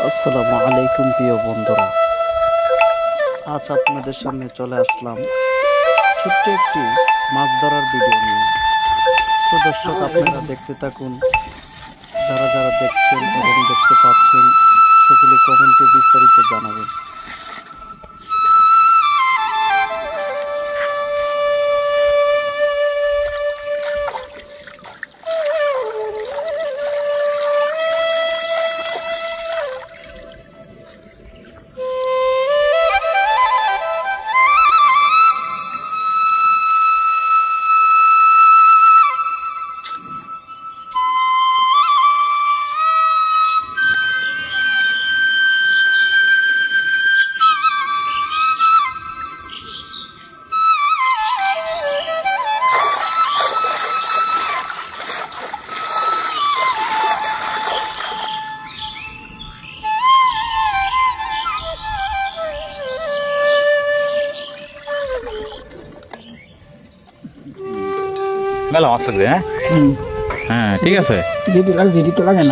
আসসালামু আলাইকুম প্রিয় বন্ধুরা, আজ আপনাদের সামনে চলে আসলাম ছোট্ট একটি মাছ ধরার ভিডিও নিয়ে। তো দর্শক, আপনারা দেখতে থাকুন। যারা যারা দেখছেন এবং দেখতে পাচ্ছেন সেগুলি কমেন্টে বিস্তারিত জানাবেন। মেলা মাছ লাগবে। হ্যাঁ হ্যাঁ, ঠিক আছে। যেটি লাগে না।